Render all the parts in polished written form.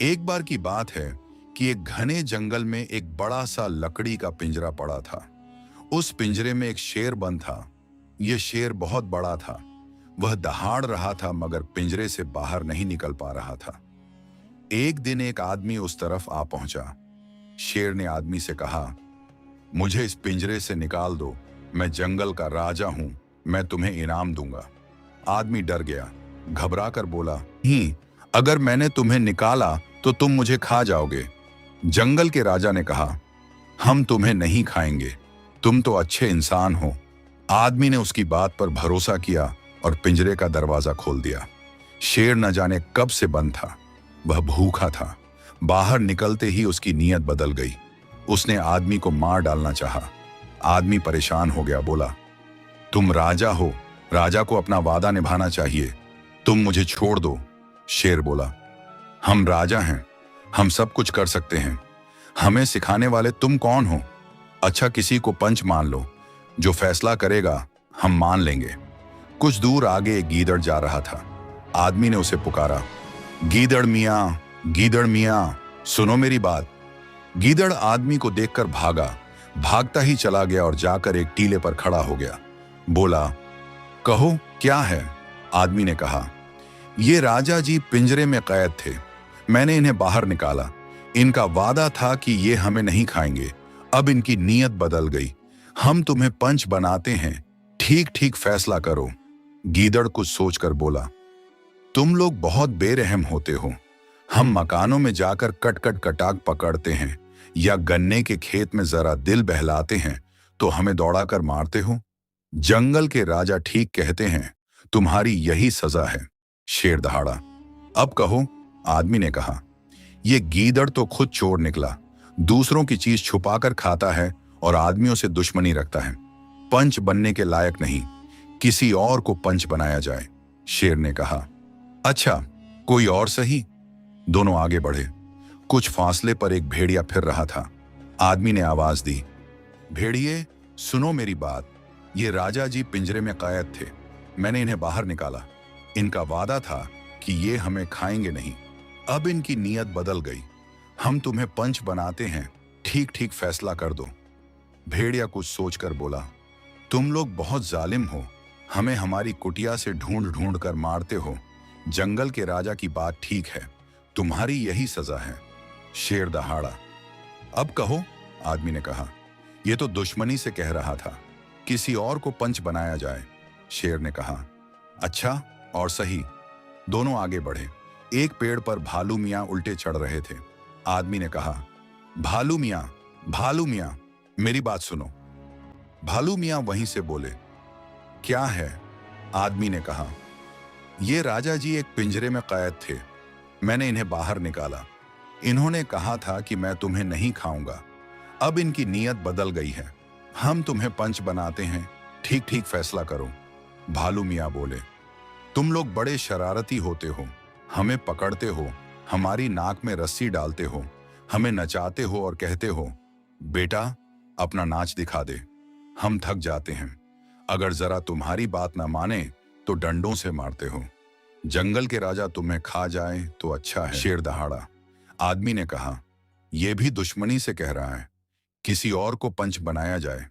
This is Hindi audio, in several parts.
एक बार की बात है कि एक घने जंगल में एक बड़ा सा लकड़ी का पिंजरा पड़ा था। उस पिंजरे में एक शेर बंद था। यह शेर बहुत बड़ा था। वह दहाड़ रहा था मगर पिंजरे से बाहर नहीं निकल पा रहा था। एक दिन एक आदमी उस तरफ आ पहुंचा। शेर ने आदमी से कहा, मुझे इस पिंजरे से निकाल दो। मैं जंगल का राजा हूं। मैं तुम्हें इनाम दूंगा। आदमी डर गया, घबरा कर बोला, नहीं, अगर मैंने तुम्हें निकाला तो तुम मुझे खा जाओगे। जंगल के राजा ने कहा, हम तुम्हें नहीं खाएंगे। तुम तो अच्छे इंसान हो। आदमी ने उसकी बात पर भरोसा किया और पिंजरे का दरवाजा खोल दिया। शेर न जाने कब से बंद था। वह भूखा था। बाहर निकलते ही उसकी नीयत बदल गई। उसने आदमी को मार डालना चाहा। आदमी परेशान हो गया, बोला, तुम राजा हो। राजा को अपना वादा निभाना चाहिए। तुम मुझे छोड़ दो। शेर बोला, हम राजा हैं। हम सब कुछ कर सकते हैं। हमें सिखाने वाले तुम कौन हो? अच्छा, किसी को पंच मान लो। जो फैसला करेगा हम मान लेंगे। कुछ दूर आगे एक गीदड़ जा रहा था। आदमी ने उसे पुकारा, गीदड़ मियाँ, गीदड़ मियाँ, सुनो मेरी बात। गीदड़ आदमी को देखकर भागा। भागता ही चला गया और जाकर एक टीले पर खड़ा हो गया। बोला, कहो क्या है? आदमी ने कहा, ये राजा जी पिंजरे में कैद थे। मैंने इन्हें बाहर निकाला। इनका वादा था कि ये हमें नहीं खाएंगे। अब इनकी नीयत बदल गई। हम तुम्हें पंच बनाते हैं। ठीक ठीक फैसला करो। गीदड़ कुछ सोचकर बोला, तुम लोग बहुत बेरहम होते हो। हम मकानों में जाकर कट कट कटाक पकड़ते हैं या गन्ने के खेत में जरा दिल बहलाते हैं तो हमें दौड़ाकर मारते हो। जंगल के राजा ठीक कहते हैं। तुम्हारी यही सजा है। शेर दहाड़ा। अब कहो, आदमी ने कहा। ये गीदड़ तो खुद चोर निकला। दूसरों की चीज छुपाकर खाता है और आदमियों से दुश्मनी रखता है। पंच बनने के लायक नहीं। किसी और को पंच बनाया जाए। शेर ने कहा, अच्छा, कोई और सही। दोनों आगे बढ़े। कुछ फासले पर एक भेड़िया फिर रहा था। आदमी ने आवाज दी, भेड़िए, सुनो मेरी बात। ये राजा जी पिंजरे में कैद थे। मैंने इन्हें बाहर निकाला। इनका वादा था कि ये हमें खाएंगे नहीं। अब इनकी नीयत बदल गई। हम तुम्हें पंच बनाते हैं। ठीक ठीक फैसला कर दो। भेड़िया कुछ सोचकर बोला, तुम लोग बहुत जालिम हो। हमें हमारी कुटिया से ढूंढ ढूंढ कर मारते हो। जंगल के राजा की बात ठीक है। तुम्हारी यही सजा है। शेर दहाड़ा। अब कहो, आदमी ने कहा। यह तो दुश्मनी से कह रहा था। किसी और को पंच बनाया जाए। शेर ने कहा, अच्छा और सही। दोनों आगे बढ़े। एक पेड़ पर भालू मियाँ उल्टे चढ़ रहे थे। आदमी ने कहा, भालू मियाँ, भालू मियाँ, मेरी बात सुनो। भालू मियाँ वहीं से बोले, क्या है? आदमी ने कहा, ये राजा जी एक पिंजरे में कैद थे। मैंने इन्हें बाहर निकाला। इन्होंने कहा था कि मैं तुम्हें नहीं खाऊंगा। अब इनकी नीयत बदल गई है। हम तुम्हें पंच बनाते हैं। ठीक ठीक फैसला करो। भालू मियाँ बोले, तुम लोग बड़े शरारती होते हो। हमें पकड़ते हो, हमारी नाक में रस्सी डालते हो, हमें नचाते हो और कहते हो, बेटा अपना नाच दिखा दे। हम थक जाते हैं। अगर जरा तुम्हारी बात ना माने तो डंडों से मारते हो। जंगल के राजा तुम्हें खा जाए तो अच्छा है। शेर दहाड़ा। आदमी ने कहा, यह भी दुश्मनी से कह रहा है। किसी और को पंच बनाया जाए।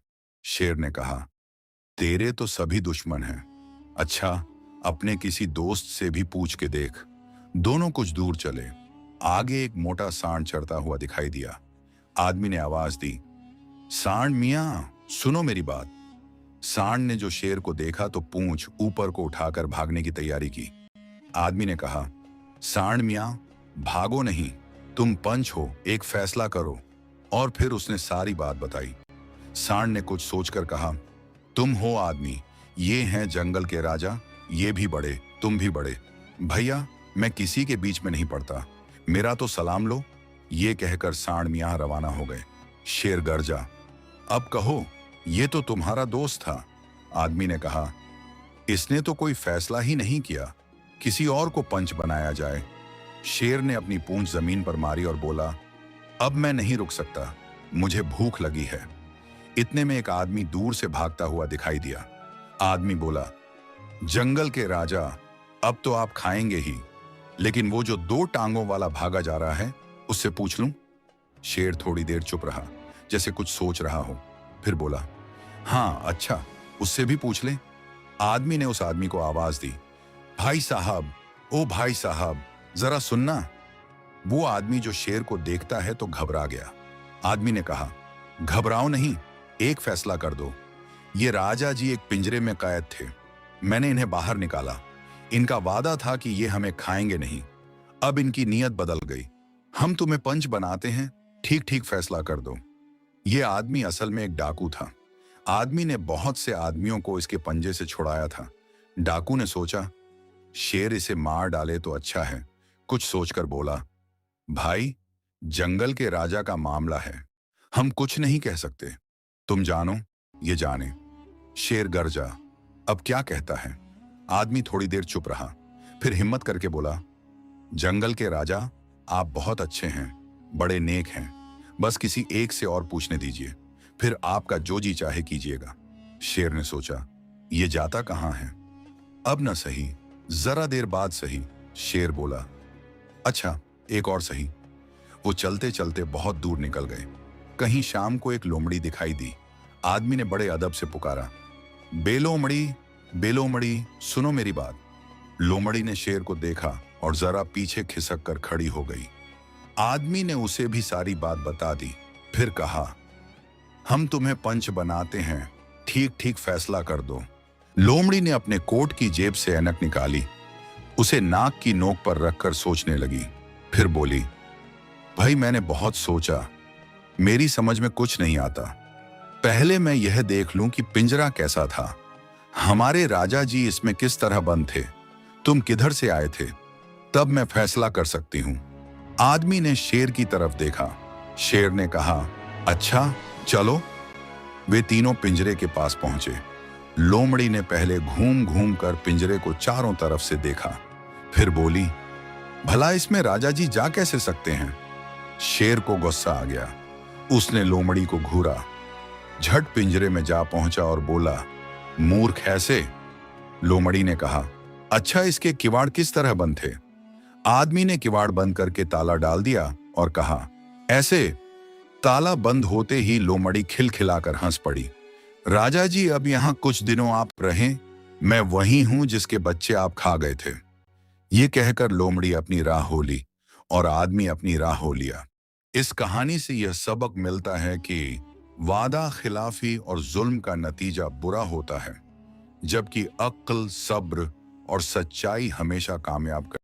शेर ने कहा, तेरे तो सभी दुश्मन हैं। अच्छा, अपने किसी दोस्त से भी पूछ के देख। दोनों कुछ दूर चले। आगे एक मोटा सांड चढ़ता हुआ दिखाई दिया। आदमी ने आवाज दी, सांड मियाँ, सुनो मेरी बात। सांड ने जो शेर को देखा तो पूंछ ऊपर को उठाकर भागने की तैयारी की। आदमी ने कहा, सांड मियाँ, भागो नहीं। तुम पंच हो, एक फैसला करो। और फिर उसने सारी बात बताई। सांड ने कुछ सोचकर कहा, तुम हो आदमी, ये हैं जंगल के राजा। ये भी बड़े, तुम भी बड़े। भैया, मैं किसी के बीच में नहीं पड़ता। मेरा तो सलाम लो। ये कहकर सांड मियाँ रवाना हो गए। शेर गरजा, अब कहो, ये तो तुम्हारा दोस्त था। आदमी ने कहा, इसने तो कोई फैसला ही नहीं किया। किसी और को पंच बनाया जाए। शेर ने अपनी पूंछ जमीन पर मारी और बोला, अब मैं नहीं रुक सकता। मुझे भूख लगी है। इतने में एक आदमी दूर से भागता हुआ दिखाई दिया। आदमी बोला, जंगल के राजा, अब तो आप खाएंगे ही। लेकिन वो जो 2 टांगों वाला भागा जा रहा है, उससे पूछ लूं? शेर थोड़ी देर चुप रहा, जैसे कुछ सोच रहा हो। फिर बोला, हाँ अच्छा, उससे भी पूछ ले। आदमी ने उस आदमी को आवाज दी, भाई साहब, ओ भाई साहब, जरा सुनना। वो आदमी जो शेर को देखता है तो घबरा गया। आदमी ने कहा, घबराओ नहीं, एक फैसला कर दो। ये राजा जी एक पिंजरे में कैद थे, मैंने इन्हें बाहर निकाला। इनका वादा था कि ये हमें खाएंगे नहीं। अब इनकी नीयत बदल गई। हम तुम्हें पंच बनाते हैं, ठीक ठीक फैसला कर दो। ये आदमी असल में एक डाकू था। आदमी ने बहुत से आदमियों को इसके पंजे से छुड़ाया था। डाकू ने सोचा, शेर इसे मार डाले तो अच्छा है। कुछ सोचकर बोला, भाई, जंगल के राजा का मामला है, हम कुछ नहीं कह सकते। तुम जानो, ये जाने। शेर गरजा, अब क्या कहता है? आदमी थोड़ी देर चुप रहा, फिर हिम्मत करके बोला, जंगल के राजा, आप बहुत अच्छे हैं, बड़े नेक हैं। बस किसी एक से और पूछने दीजिए, फिर आपका जो जी चाहे कीजिएगा। शेर ने सोचा, ये जाता कहाँ है? अब न सही, जरा देर बाद सही। शेर बोला, अच्छा, एक और सही। वो चलते चलते बहुत दूर निकल गए। कहीं शाम को एक लोमड़ी दिखाई दी। आदमी ने बड़े अदब से पुकारा, बेलोमड़ी, बेलोमड़ी, सुनो मेरी बात। लोमड़ी ने शेर को देखा और जरा पीछे खिसक कर खड़ी हो गई। आदमी ने उसे भी सारी बात बता दी, फिर कहा, हम तुम्हें पंच बनाते हैं, ठीक ठीक फैसला कर दो। लोमड़ी ने अपने कोट की जेब से ऐनक निकाली, उसे नाक की नोक पर रखकर सोचने लगी। फिर बोली, भाई, मैंने बहुत सोचा, मेरी समझ में कुछ नहीं आता। पहले मैं यह देख लूं कि पिंजरा कैसा था, हमारे राजा जी इसमें किस तरह बंद थे, तुम किधर से आए थे, तब मैं फैसला कर सकती हूं। आदमी ने शेर की तरफ देखा। शेर ने कहा, अच्छा चलो। वे तीनों पिंजरे के पास पहुंचे। लोमड़ी ने पहले घूम घूम कर पिंजरे को चारों तरफ से देखा, फिर बोली, भला इसमें राजा जी जा कैसे सकते हैं? शेर को गुस्सा आ गया। उसने लोमड़ी को घूरा, झट पिंजरे में जा पहुंचा और बोला, मूर्ख ऐसे। लोमड़ी ने कहा, अच्छा, इसके किवाड़ किस तरह बंद थे? आदमी ने किवाड़ बंद करके ताला डाल दिया और कहा, ऐसे। ताला बंद होते ही लोमड़ी खिलखिलाकर हंस पड़ी। राजा जी, अब यहां कुछ दिनों आप रहें, मैं वही हूं जिसके बच्चे आप खा गए थे। ये कहकर लोमड़ी अपनी राह हो ली और आदमी अपनी राह हो लिया। इस कहानी से यह सबक मिलता है कि वादा खिलाफी और जुल्म का नतीजा बुरा होता है, जबकि अक्ल, सब्र और सच्चाई हमेशा कामयाब कर